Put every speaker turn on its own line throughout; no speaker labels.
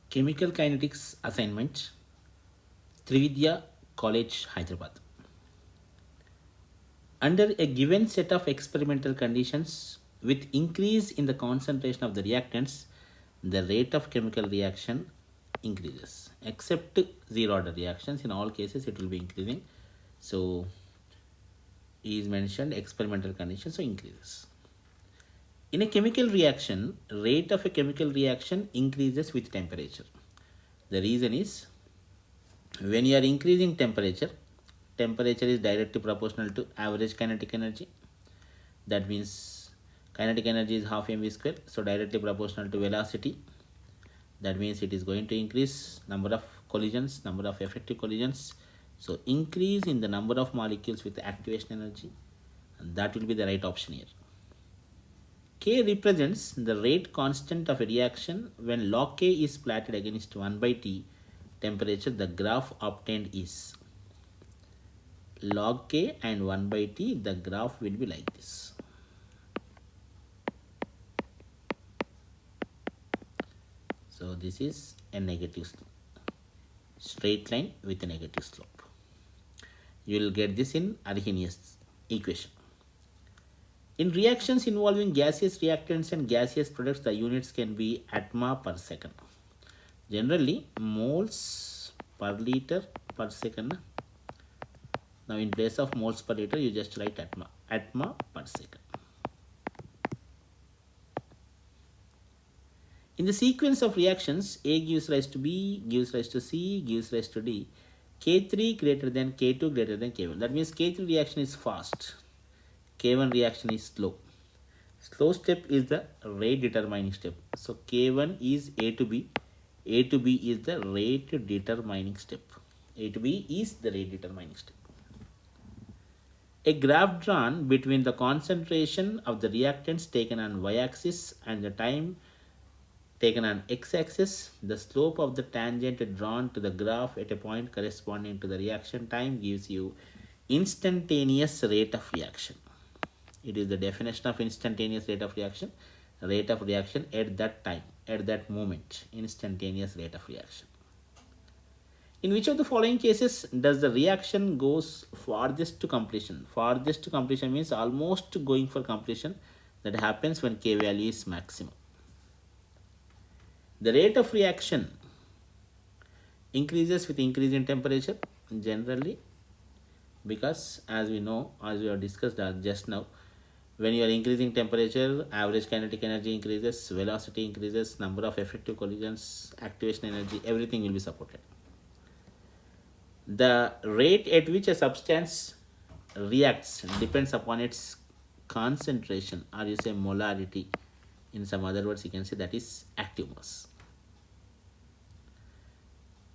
Chemical Kinetics Assignment, Trividya College, Hyderabad. Under a given set of experimental conditions, with increase in the concentration of the reactants, the rate of chemical reaction increases. Except zero order reactions, in all cases it will be increasing. So, is mentioned experimental conditions, so increases. In a chemical reaction, rate of a chemical reaction increases with temperature. The reason is when you are increasing temperature, temperature is directly proportional to average kinetic energy. That means kinetic energy is half mv square, so directly proportional to velocity. That means it is going to increase number of collisions, number of effective collisions. So increase in the number of molecules with activation energy, and that will be the right option here. K represents the rate constant of a reaction when log K is plotted against 1 by T temperature. The graph obtained is log K and 1 by T. The graph will be like this. So this is a negative straight line with a negative slope. You will get this in Arrhenius equation. In reactions involving gaseous reactants and gaseous products, the units can be atma per second. Generally, moles per liter per second. Now, in place of moles per liter, you just write atma per second. In the sequence of reactions, A gives rise to B, gives rise to C, gives rise to D. K3 greater than K2 greater than K1. That means K3 reaction is fast. K1 reaction is slow. Slow step is the rate determining step. So K1 is A to B. A to B is the rate determining step. A to B is the rate determining step. A graph drawn between the concentration of the reactants taken on y-axis and the time taken on x-axis. The slope of the tangent drawn to the graph at a point corresponding to the reaction time gives you instantaneous rate of reaction. It is the definition of instantaneous rate of reaction. Rate of reaction at that time, at that moment, instantaneous rate of reaction. In which of the following cases does the reaction goes farthest to completion? Farthest to completion means almost going for completion. That happens when K value is maximum. The rate of reaction increases with increase in temperature generally, because as we know, as we have discussed just now, when you are increasing temperature, average kinetic energy increases, velocity increases, number of effective collisions, activation energy, everything will be supported. The rate at which a substance reacts depends upon its concentration, or you say molarity. In some other words, you can say that is active mass.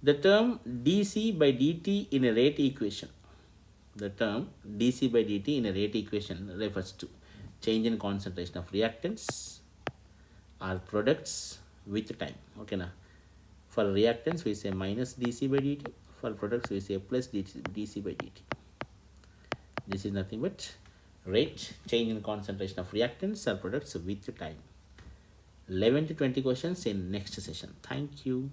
The term dC by dt in a rate equation. The term dC by dt in a rate equation refers to change in concentration of reactants or products with time. Okay, now for reactants we say minus dC by dt. For products we say plus dC by dt. This is nothing but rate change in concentration of reactants or products with time. 11 to 20 questions in next session. Thank you.